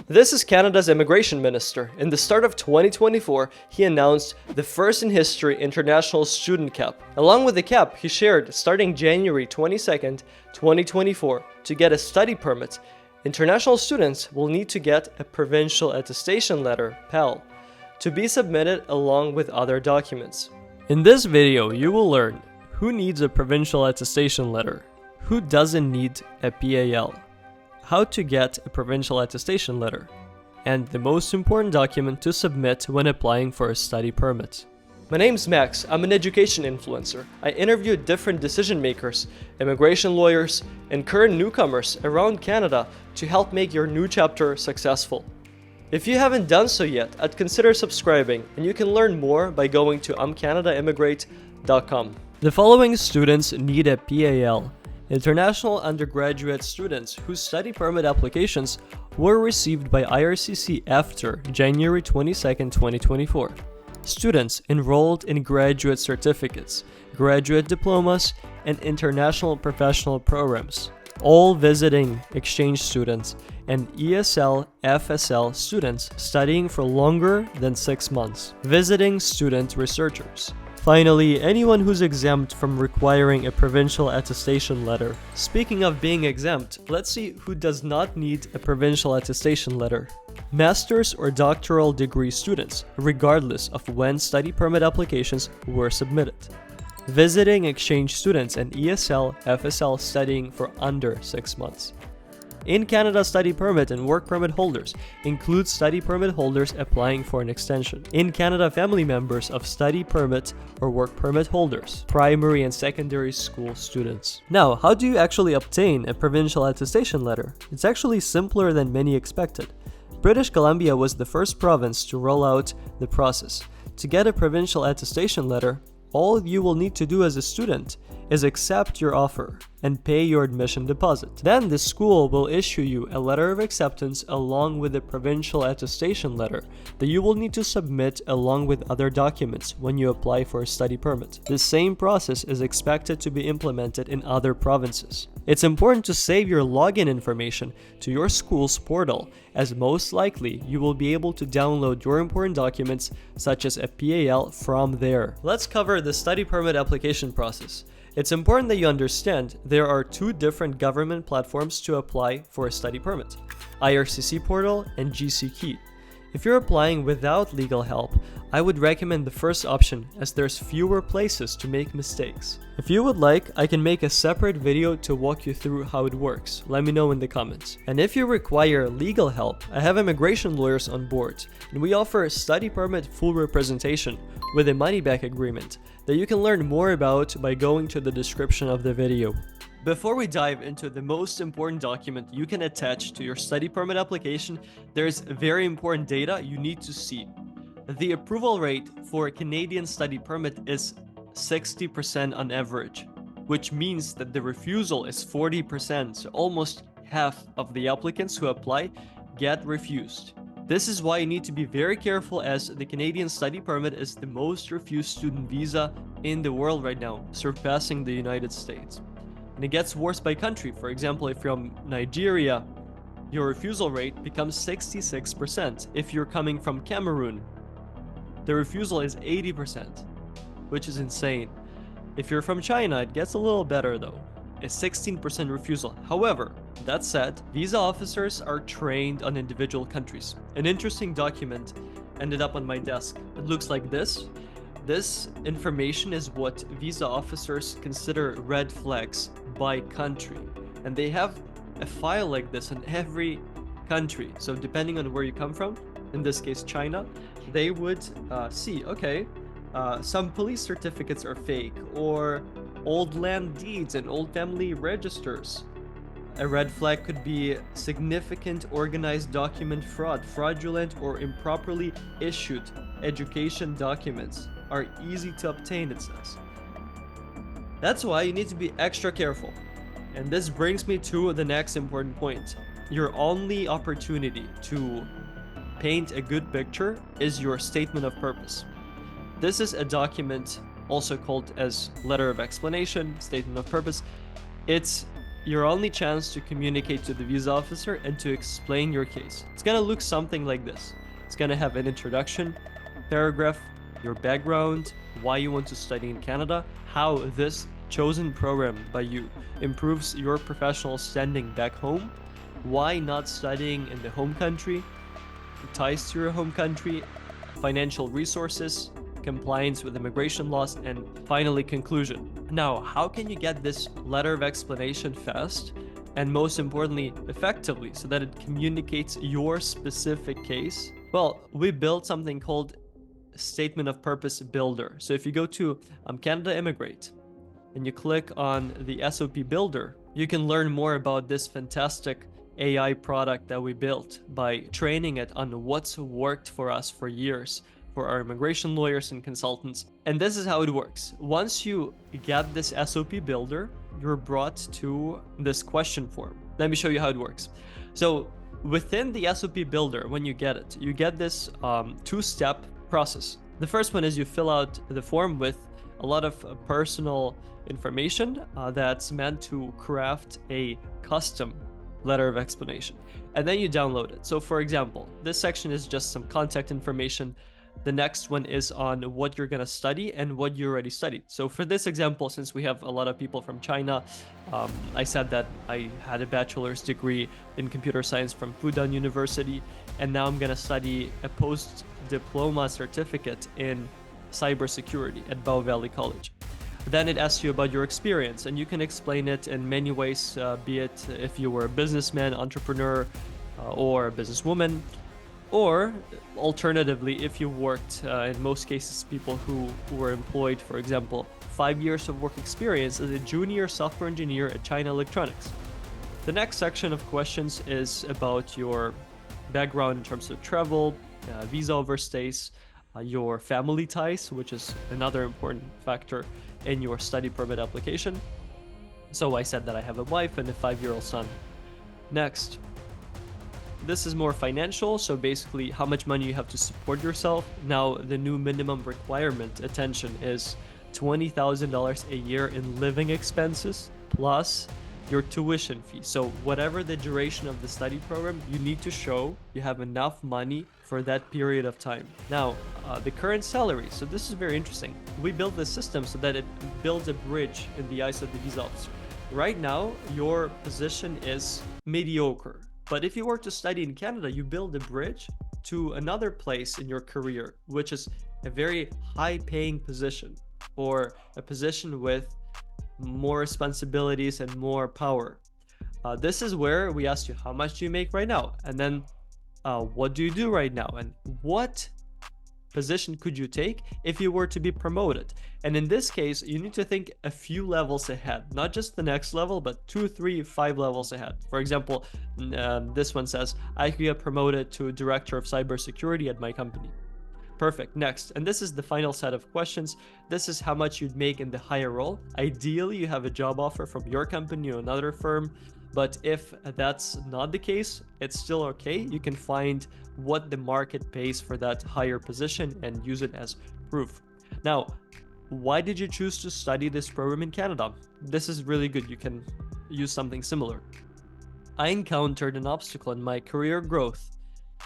This is Canada's immigration minister. In the start of 2024, he announced the first in history international student cap. Along with the cap, he shared starting January 22nd, 2024, to get a study permit, international students will need to get a Provincial Attestation Letter, PAL, to be submitted along with other documents. In this video, you will learn who needs a Provincial Attestation Letter, who doesn't need a PAL, how to get a Provincial Attestation Letter, and the most important document to submit when applying for a study permit. My name's Max. I'm an education influencer. I interview different decision makers, immigration lawyers, and current newcomers around Canada to help make your new chapter successful. If you haven't done so yet, I'd consider subscribing, and you can learn more by going to I'mCanadaImmigrate.com. The following students need a PAL. International undergraduate students whose study permit applications were received by IRCC after January 22, 2024. Students enrolled in graduate certificates, graduate diplomas, and international professional programs. All visiting exchange students and ESL, FSL students studying for longer than 6 months. Visiting student researchers. Finally, anyone who's exempt from requiring a Provincial Attestation Letter. Speaking of being exempt, let's see who does not need a Provincial Attestation Letter. Master's or doctoral degree students, regardless of when study permit applications were submitted. Visiting exchange students and ESL, FSL studying for under 6 months. In Canada, study permit and work permit holders include study permit holders applying for an extension. In Canada, family members of study permit or work permit holders, primary and secondary school students. Now, how do you actually obtain a Provincial Attestation Letter? It's actually simpler than many expected. British Columbia was the first province to roll out the process. To get a Provincial Attestation Letter, all you will need to do as a student is accept your offer and pay your admission deposit. Then the school will issue you a letter of acceptance along with a Provincial Attestation Letter that you will need to submit along with other documents when you apply for a study permit. The same process is expected to be implemented in other provinces. It's important to save your login information to your school's portal, as most likely you will be able to download your important documents such as a PAL from there. Let's cover the study permit application process. It's important that you understand there are two different government platforms to apply for a study permit: IRCC portal and GC Key. If you're applying without legal help, I would recommend the first option as there's fewer places to make mistakes. If you would like, I can make a separate video to walk you through how it works. Let me know in the comments. And if you require legal help, I have immigration lawyers on board, and we offer study permit full representation with a money-back agreement that you can learn more about by going to the description of the video. Before we dive into the most important document you can attach to your study permit application, there's very important data you need to see. The approval rate for a Canadian study permit is 60% on average, which means that the refusal is 40%, so almost half of the applicants who apply get refused. This is why you need to be very careful, as the Canadian study permit is the most refused student visa in the world right now, surpassing the United States. And it gets worse by country. For example, if you're from Nigeria, your refusal rate becomes 66%. If you're coming from Cameroon, the refusal is 80%, which is insane. If you're from China, it gets a little better though, a 16% refusal. However, that said, visa officers are trained on individual countries. An interesting document ended up on my desk. It looks like this. This information is what visa officers consider red flags by country. And they have a file like this in every country. So depending on where you come from, in this case China, they would see, okay, some police certificates are fake, or old land deeds and old family registers. A red flag could be significant organized document fraud. Fraudulent or improperly issued education documents are easy to obtain, it says. That's why you need to be extra careful. And this brings me to the next important point. Your only opportunity to paint a good picture is your statement of purpose. This is a document also called as letter of explanation, statement of purpose. It's your only chance to communicate to the visa officer and to explain your case. It's gonna look something like this. It's gonna have an introduction, paragraph, your background, why you want to study in Canada, how this chosen program by you improves your professional standing back home, why not studying in the home country, ties to your home country, financial resources, compliance with immigration laws, and finally conclusion. Now, how can you get this letter of explanation fast and most importantly effectively so that it communicates your specific case? Well, we built something called Statement of Purpose Builder. So if you go to Canada Immigrate and you click on the SOP Builder, you can learn more about this fantastic AI product that we built by training it on what's worked for us for years for our immigration lawyers and consultants. And this is how it works. Once you get this SOP Builder, you're brought to this question form. Let me show you how it works. So within the SOP Builder, when you get it, you get this two-step process. The first one is you fill out the form with a lot of personal information that's meant to craft a custom letter of explanation, and then you download it. So for example, this section is just some contact information. The next one is on what you're going to study and what you already studied. So for this example, since we have a lot of people from China, I said that I had a bachelor's degree in computer science from Fudan University, and now I'm going to study a post-diploma certificate in cybersecurity at Bow Valley College. Then it asks you about your experience, and you can explain it in many ways, be it if you were a businessman, entrepreneur, or a businesswoman, or alternatively, if you worked, in most cases, people who were employed, for example, 5 years of work experience as a junior software engineer at China Electronics. The next section of questions is about your background in terms of travel, visa overstays, your family ties, which is another important factor in your study permit application. So I said that I have a wife and a 5-year-old son. Next, this is more financial, so basically how much money you have to support yourself. Now, the new minimum requirement, attention, is $20,000 a year in living expenses plus your tuition fee. So whatever the duration of the study program, you need to show you have enough money for that period of time. Now, the current salary. So this is very interesting. We built the system so that it builds a bridge in the eyes of the visa officer. Right now, your position is mediocre. But if you were to study in Canada, you build a bridge to another place in your career, which is a very high-paying position or a position with more responsibilities and more power. This is where we ask you, how much do you make right now? And then what do you do right now? And what position could you take if you were to be promoted? And in this case, you need to think a few levels ahead, not just the next level, but 2, 3, 5 levels ahead. For example, this one says, I could get promoted to director of cybersecurity at my company. Perfect. Next, and this is the final set of questions. This is how much you'd make in the higher role. Ideally, you have a job offer from your company or another firm, but if that's not the case, it's still okay. You can find what the market pays for that higher position and use it as proof. Now, why did you choose to study this program in Canada? This is really good. You can use something similar. I encountered an obstacle in my career growth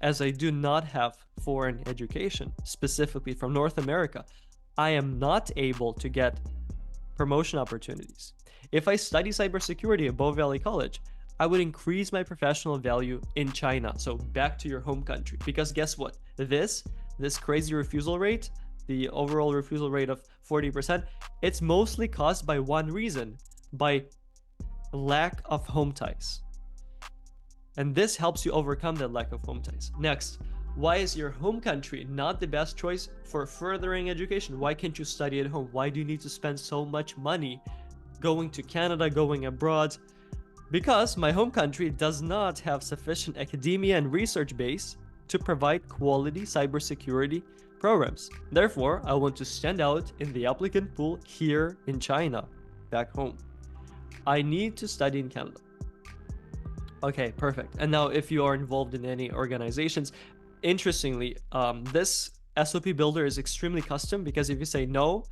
as I do not have foreign education, specifically from North America. I am not able to get promotion opportunities. If I study cybersecurity at Bow Valley College, I would increase my professional value in China. So back to your home country, because guess what? This crazy refusal rate, the overall refusal rate of 40%, it's mostly caused by one reason, by lack of home ties. And this helps you overcome that lack of home ties. Next, why is your home country not the best choice for furthering education? Why can't you study at home? Why do you need to spend so much money going to Canada, going abroad? Because my home country does not have sufficient academia and research base to provide quality cybersecurity programs. Therefore, I want to stand out in the applicant pool here in China, back home. I need to study in Canada. Okay, perfect. And now if you are involved in any organizations, interestingly, this SOP builder is extremely custom, because if you say no,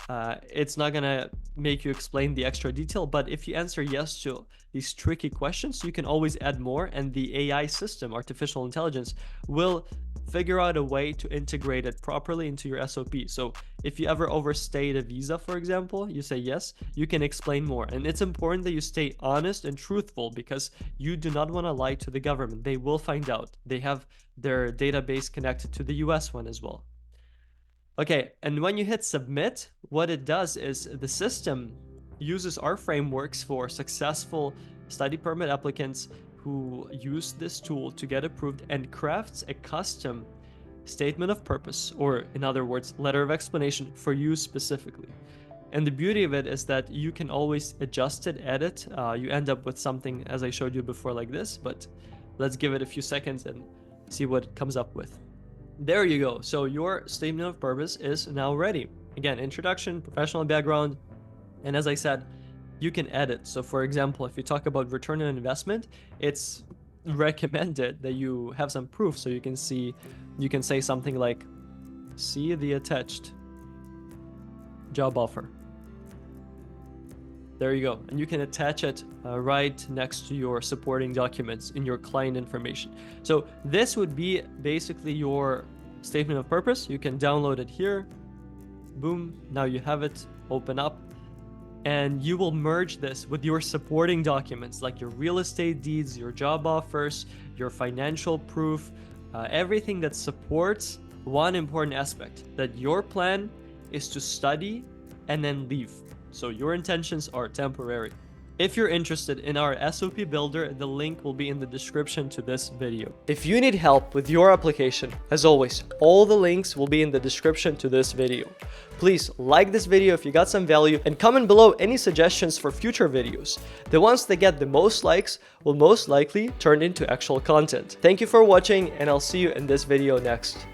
it's not gonna make you explain the extra detail, but if you answer yes to these tricky questions, you can always add more, and the AI system, artificial intelligence, will figure out a way to integrate it properly into your SOP. So if you ever overstayed a visa, for example, you say yes, you can explain more. And it's important that you stay honest and truthful, because you do not want to lie to the government. They will find out. They have their database connected to the US one as well. Okay, and when you hit submit, what it does is the system uses our frameworks for successful study permit applicants who use this tool to get approved, and crafts a custom statement of purpose, or in other words, letter of explanation for you specifically. And the beauty of it is that you can always adjust it, edit. You end up with something, as I showed you before, like this, but let's give it a few seconds and see what it comes up with. There you go. So your statement of purpose is now ready. Again, introduction, professional background, and as I said, you can edit. So for example, if you talk about return on investment, it's recommended that you have some proof. So you can say something like, see the attached job offer. There you go. And you can attach it right next to your supporting documents in your client information. So this would be basically your statement of purpose. You can download it here. Boom. Now you have it. Open up. And you will merge this with your supporting documents, like your real estate deeds, your job offers, your financial proof, everything that supports one important aspect, that your plan is to study and then leave. So your intentions are temporary. If you're interested in our SOP builder, the link will be in the description to this video. If you need help with your application, as always, all the links will be in the description to this video. Please like this video if you got some value, and comment below any suggestions for future videos. The ones that get the most likes will most likely turn into actual content. Thank you for watching, and I'll see you in this video next.